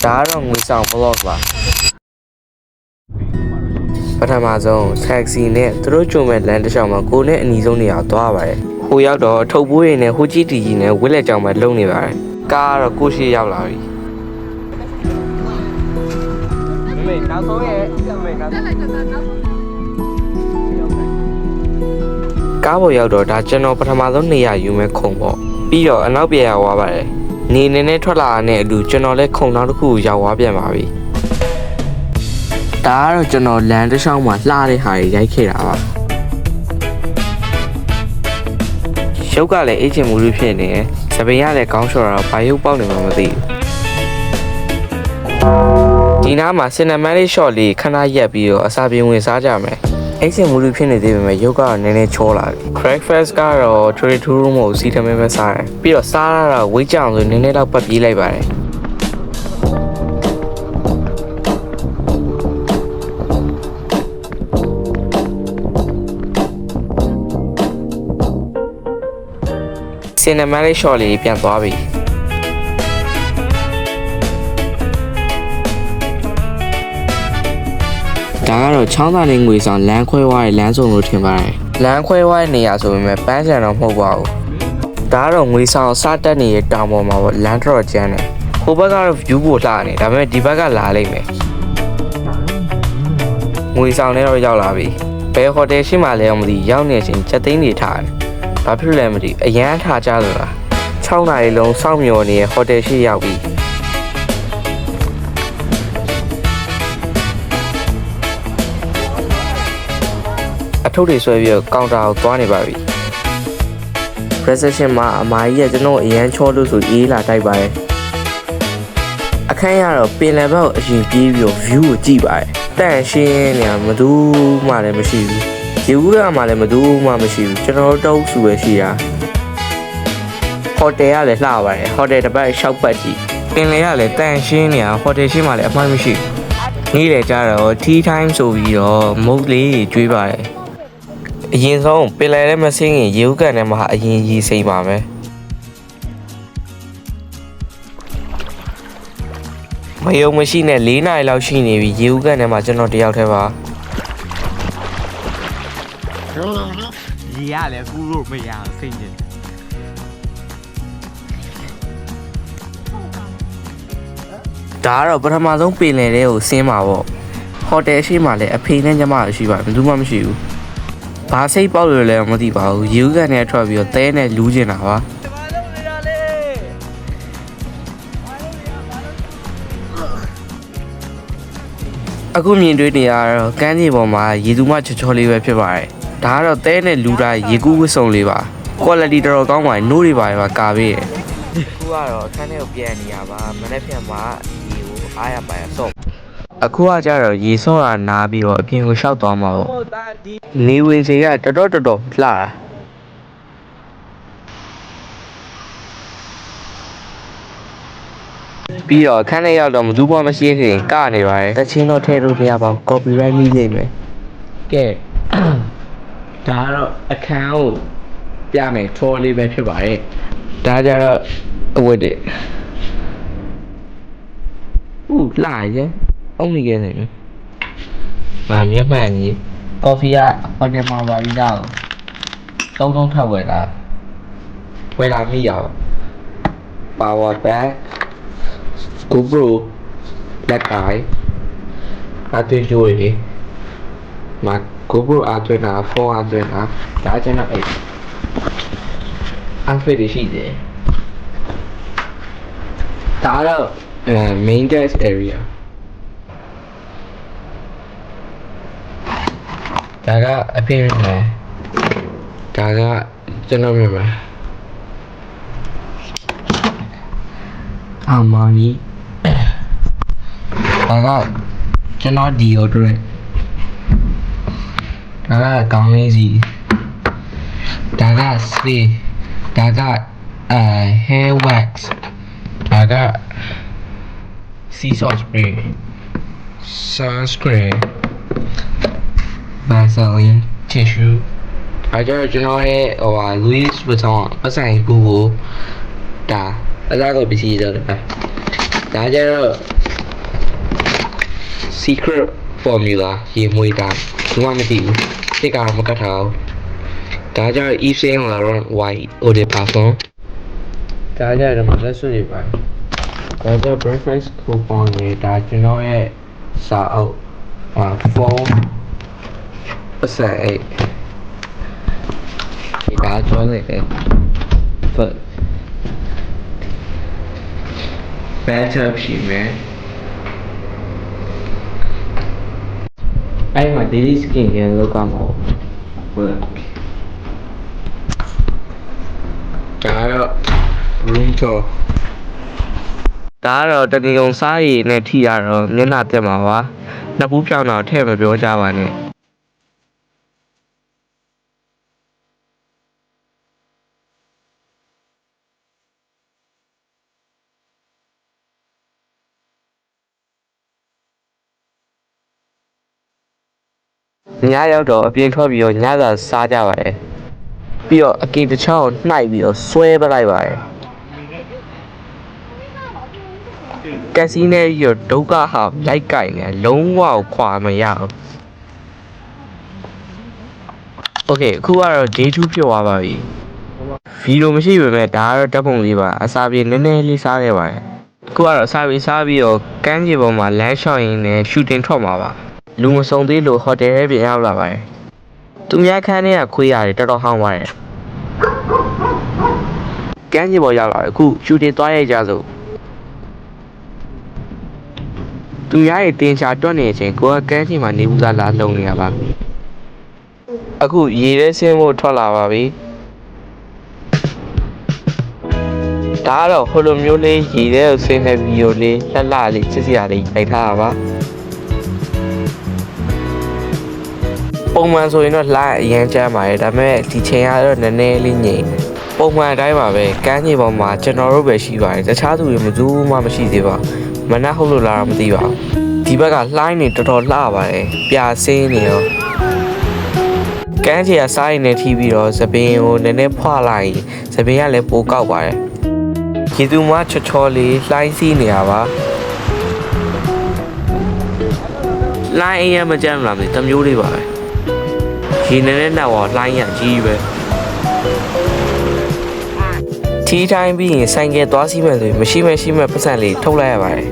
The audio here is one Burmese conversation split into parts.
ဒါကတော့ငွေဆောင် blog ပါပထမဆုံး taxi နဲ့သူတို့ကြုံမဲ့လမ်းတစ်လျှောက်မှာကိုနဲ့အနီးဆုံးနေရာသွားပါတယ်ဟိုရောက်တော့ထုတ်ပိုးရည်နဲ့ဟိုကြီးတီကြီးနဲ့ဝစ်လက်ကြောင်ပဲလုံနေပါတယ်ကားကတော့ကိုရှိရောက်လာပြီမေနောက်ဆုံးရဲ့မေနောက်ကားပေါ်ရောက်တော့ဒါကျွန်တော်ပထမဆုံးနေရာယူမဲ့ခုံပေါ့ပြီးတော့အနောက်ပြန်ရောက်သွားပါတယ်နေနေနဲ့ထွက်လာတဲ့အတူကျွန်တော်လည်းခုံနောက်တစ်ခုရောက်သွားပြန်ပါပြီဒါကတော့ကျွန်တော်လမ်းတစ်လျှောက်မှာလှတဲ့ဟာတွေရိုက်ခဲ့တာပါရုပ်ကလည်းအေးချင်မှုလို့ဖြစ်နေတယ်စပင်ရလည်းကောင်းလျှော်တာတော့ဘာရုပ်ပေါက်နေမှမသိဘူးဒီနားမှာ cinematic shot လေးခဏရက်ပြီးတော့အစာပြေဝင်စားကြမယ်အိတ်စင်မူလူဖြစ်နေသေးပေမဲ့ရုပ်ကတော့နည်းနည်းချောလာတယ် breakfast ကတော့ trade to room ကိုစီထမင်းပဲစားတယ်ပြီးတော့စားရတာဝိတ်ကြအောင်ဆိုနည်းနည်းတော့ပတ်ပြေးလိုက်ပါတယ်cinematic shot လေးပြန်သွားပြီဒါကတော့ချောင်းသားလေးငွေဆောင်လမ်းခွဲဝါးရဲ့လမ်းစုံလို့ထင်ပါတယ်လမ်းခွဲဝါးရဲ့နေရာဆိုပေမဲ့ပန်းချံတော့မဟုတ်ပါဘူးဒါကတော့ငွေဆောင်စတက်နေတဲ့တောင်ပေါ်မှာပေါ့လမ်းတော်ကျန်းတယ်ဟိုဘက်ကတော့ view ပိုလှနေဒါပေမဲ့ဒီဘက်ကလာလိမ့်မယ်ငွေဆောင်နဲ့တော့ရောက်လာပြီဘယ်ဟိုတယ်ရှိမှလဲမသိရောက်နေချင်းချက်သိန်းတွေထားတယ်ဘာဖြစ်လဲမသိအရန်ထားကြလို့လား6နာရီလုံးစောင့်မျှော်နေတဲ့ဟိုတယ်ရှိရောက်ပြီအထုပ်တွေဆွဲပြီးတော့ကောင်တာကိုသွားနေပါပြီ reception မှာအမကြီးကကျွန်တော်အရန်ချောလို့ဆိုအေးလာတိုက်ပါတယ်အခန်းရတော့ပင်လယ်ဘက်ကိုအရင်ပြေးပြီးတော့ view ကိုကြည့်ပါတယ်တန့်ရှင်းနေတာမသူမှလည်းမရှိဘူးရေဦးရမှာလည်းမသူမှမရှိဘူးကျွန်တော်တို့စုပဲရှိတာဟိုတယ်ကလည်းလှပါတယ်ဟိုတယ်တစ်ပတ်6ပတ်ကြီးပင်လယ်ကလည်းတန့်ရှင်းနေတာဟိုတယ်ရှိမှလည်းအမှန်မရှိဘူးနေ့လေကြတော့ tea time ဆိုပြီးတော့မုတ်လေးကျွေးပါတယ်အရင်ဆုံးပင်လယ်ထဲမဆင်းရင်ရေဦးကန်ထဲမှာအရင်ရီစိမ့်ပါမယ်မယုံမရှိနဲ့4နာရီလောက်ရှိနေပြီရေဦးကန်ထဲမှာကျွန်တော်တယောက်တည်းပါရေရလဲကူလို့မရစိတ်ညစ်ဒါကတော့ပထမဆုံးပင်လယ်ထဲကိုဆင်းမှာပေါ့ဟိုတယ်ရှိမှလည်းအဖေနဲ့ညီမရှိပါဘယ်သူမှမရှိဘူးဘာစိတ်ပေါက်လို့လဲမသိပါဘူးရေဦးကန်ထဲထွက်ပြီးတော့သဲနဲ့လူးကျင်တာပါအခုမြင်တွေ့နေရတော့ကမ်းခြေပေါ်မှာရေသူမချောချောလေးပဲဖြစ်ပါတယ်ဒါကတော့သဲနဲ့လူတာရေကူးဝစ်စုံလေးပါ quality တော်တော်ကောင်းပါတယ်နိုးတွေပါကာပေးတယ်အခုကတော့အခန်းထဲကိုပြန်နေရပါမနေ့ပြန်မှာရေကိုအားရပါရဆော့အခုကကြတော့ရေဆော့တာနားပြီးတော့အပြင်ကိုရှောက်သွားမှာပေါ့နေဝင်စီကတော်လှတာပြီးတော့အခန်းထဲရောက်တော့မသူ့ဘဝမရှိရင်ကနေပါတယ်တချင်းတော့ထဲလို့မရပါဘူး copyright မိနေမယ်ကဲဒါကတော့အခန်းကိုပြမယ်ထော်လေးပဲဖြစ်ပါတယ်ဒါကြတော့အဝတ်တွေဦးလာရဲ့အောင်နေခဲ့နေဗာမြတ်မှန်ကြီးကော်ဖီကဟိုတယ်မှာပါပြီးတော့သုံးထပ်ဝယ်လာမိရအောင် power bank GoPro လက်ကိုင်အသွေးကြိုးတွေမှာ GoPro အသွေးနာဖုန်းအသွေးနာဒါကျွန်တော်အဲ့outfit တွေရှိတယ်ဒါတော့ main desk area ဒါကအဖေရမယ်ဒါကကျွန်တော်မြင်ပါအာမာနီဒါကကျွန်တော် deodorant ဒါကကောင်းလေးစီဒါက spray ဒါကhair wax ဒါက sea salt spray sunscreen Vaseline tissue အဲ့တော့ကျွန်တော်ရဲ့Louis Vuitton ပတ်စံကူကိုဒါအစားကိုပစ္စည်းတော့တယ်ဒါကြတော့ secret formula ရေမွေးတာဘာမှမသိဘူးစိတ်ကတော့မကတ်ထားဘူးဒါကြတော့ Yves Saint Laurent White Eau de Parfum ဒါကြတော့မလက်စွပ်တွေပါဒါကြ breakfast coupon တွေဒါကျွန်တော်ရဲ့စာအုပ်ဖုန်းပတ်စံအိတ်ဒီဒါကျွမ်းနေတယ် but better ဖြစ်မယ်အဲ့မှာ daily skin ရလောက်ကြမှာဟုတ်ဒါတော့ room tour ဒါကတော့တကယ်ုံစားရည်နဲ့ထိရတော့မျက်နှာတက်မှာပါနှစ်ဖူးပြောင်းတော့ထည့်မပြောကြပါနဲ့ညရောက်တော့အပြင်ထွက်ပြီးတော့ညစာစားကြပါတယ်ပြီးတော့အကင်တစ်ချောင်းနှိုက်ပြီးတော့ဆွဲပလိုက်ပါတယ်ကက်စီနဲ့ရဒုက္ခဟာရိုက်ကြိုင်နေလုံးဝခွာမရအောင်โอเคအခုကတော့ day 2ဖြစ်သွားပါပြီဗီဒီယိုမရှိပေမဲ့ဒါကတော့ဓာတ်ပုံလေးပါအစာပြေနည်းနည်းလေးစားခဲ့ပါတယ်အခုကတော့စားပြီးတော့ကမ်းခြေပေါ်မှာလမ်းလျှောက်ရင်းနဲ့ shooting ထွက်မှာပါလူမစုံသေးလို့ဟိုတယ်ထဲပြန်ရောက်လာပါတယ်သူများခန်းထဲကခွေးရတယ်တော်တော်ဟောင်းပါတယ်ကမ်းခြေပေါ်ရောက်လာတယ်အခု shooting သွားရိုက်ကြစို့သူများရဲ့တင်ချာတွက်နေချိန်ကိုကကမ်းခြေမှာနေဘူးသားလာလုံနေရပါအခုရေထဲဆင်းဖို့ထွက်လာပါပြီဒါကတော့ဟိုလိုမျိုးလေးရေထဲကိုဆင်းတဲ့ဗီဒီယိုလေးလှလှလေးချစ်စရာလေးရိုက်ထားတာပါပုံမှန်ဆိုရင်တော့လှအရန်ချမ်းပါတယ်ဒါပေမဲ့ဒီချိန်ကတော့နည်းနည်းလေးငြိမ်ပုံမှန်အတိုင်းပါပဲကမ်းခြေပေါ်မှာကျွန်တော်တို့ပဲရှိပါတယ်တခြားသူတွေမှမရှိသေးပါမနက်ဟုတ်လို့လာတော့မသိပါဘူးဒီဘက်ကလှိုင်းနေတော်တော်လှပါတယ်ပြာစင်းနေရောကမ်းခြေကစားရင်နဲ့ထီးပြီးတော့သပင်ကိုနည်းနည်းဖွာလိုက်သပင်ကလည်းပိုကောက်ပါတယ်ရေသူမချောချောလေးလှိုင်းစီးနေရပါလှိုင်းအရင်မကြမ်းလားမသိတမျိုးလေးပါပဲရေနည်းနည်းနောက်တော့လှိုင်းရကြီးပဲထီးတိုင်းပြီးရင်ဆိုင်ကယ်သွားစီးမယ်ဆိုရင်မရှိမဲ့ပတ်စံလေးထုတ်လိုက်ရပါတယ်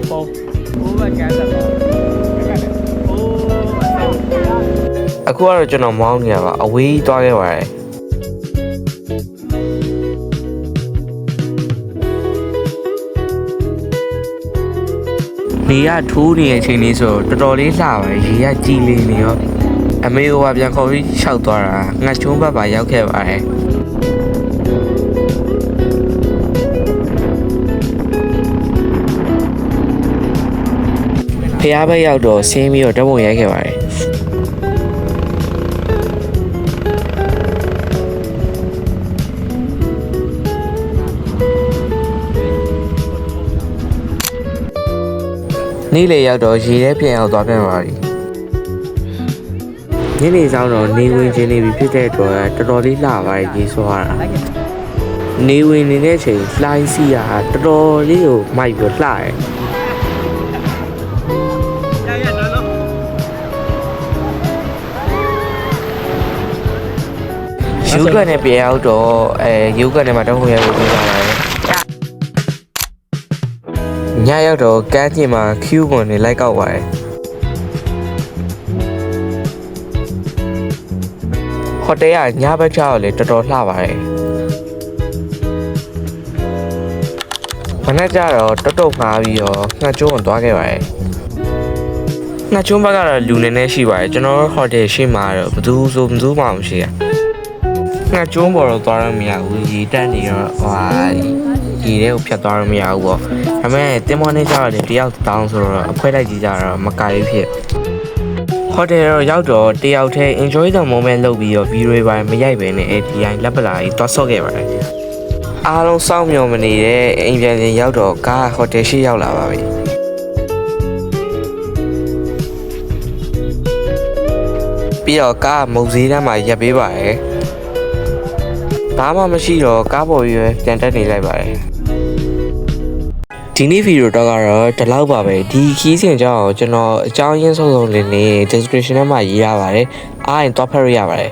အခုကတော့ကျွန်တော်မောင်းနေရပါအဝေးသွားခဲ့ပါတယ်နေရထိုးနေတဲ့အချိန်လေးဆိုတော်တော်လေးလှပါတယ်ရေကကြည်လေးနေရောအမေကပြန်ခေါ်ပြီးရှောက်သွားတာငှက်ချုံးဘက်ပါရောက်ခဲ့ပါတယ်ဖျားဘက်ရောက်တော့ဆင်းပြီးတော့ဓာတ်ပုံရိုက်ခဲ့ပါတယ်နေ့လေရောက်တော့ရေထဲပြန်ရောက်သွားပြန်ပါပြီညနေဆောင်တော့နေဝင်ချင်းနေပြီဖြစ်တဲ့အတွက်တော်တော်လေးလှပါတယ်ရေဆွာတာနေဝင်နေတဲ့ချိန်လှိုင်းစီးရတာတော်တော်လေးကိုမိုက်ပြီးလှတယ်ယူကနဲ့ပြန်ရောက်တော့ယူကနဲ့မှာတော့ဟိုရဖို့ပြောပါတယ်ညရောက်တော့ကမ်းခြေမှာခူးကွန်တွေလိုက်ကောက်ပါတယ်ဟိုတယ်ကညဘက်ကျတော့လေတော်တော်လှပါတယ်မနေ့ကျတော့တုတ်ငှားပြီးတော့ငှက်ကျုံးကိုသွားခဲ့ပါတယ်ငှက်ကျုံးဘက်ကတော့လူနေနေရှိပါတယ်ကျွန်တော်ဟိုတယ်ရှိမှာတော့ဘယ်သူမှမရှိရငှက်ကျုံးပေါ်တော့သွားရမရဘူးရေတက်နေတော့ရေထဲကိုဖြတ်သွားရမရဘူးပေါ့ဒါပေမဲ့တင်မောနေကြတော့တယောက်တောင်းဆိုတော့အခွဲလိုက်ကြည့်ကြတော့မကလေးဖြစ်ဟိုတယ်တော့ရောက်တော့တယောက်တည်း enjoy the moment လုပ်ပြီးတော့ video တွေမရိုက်ပဲနဲ့ဒီတိုင်းလက်ပလာကြီးသွားဆော့ခဲ့ပါတယ်အားလုံးစောင့်မျှော်မနေတဲ့အိမ်ပြန်ရောက်တော့ကားဟိုတယ်ရှိရောက်လာပါပြီပြီးတော့ကားမုတ်ဈေးတန်းမှာရပ်ပေးပါတယ်ဘာမှမရှိတော့ကားပေါ်ပြီးပဲပြန်တက်နေလိုက်ပါတယ်ဒီ ဒီနေ့ဗီဒီယိုတော့ကတော့ဒီလောက်ပါပဲဒီခီးစဉ်ကြောင့်ကျွန်တော်အကြောင်းရင်းဆုံးလေးနဲ့ description ထဲမှာရေးရပါတယ်အားရင်သွားဖတ်ရရပါတယ်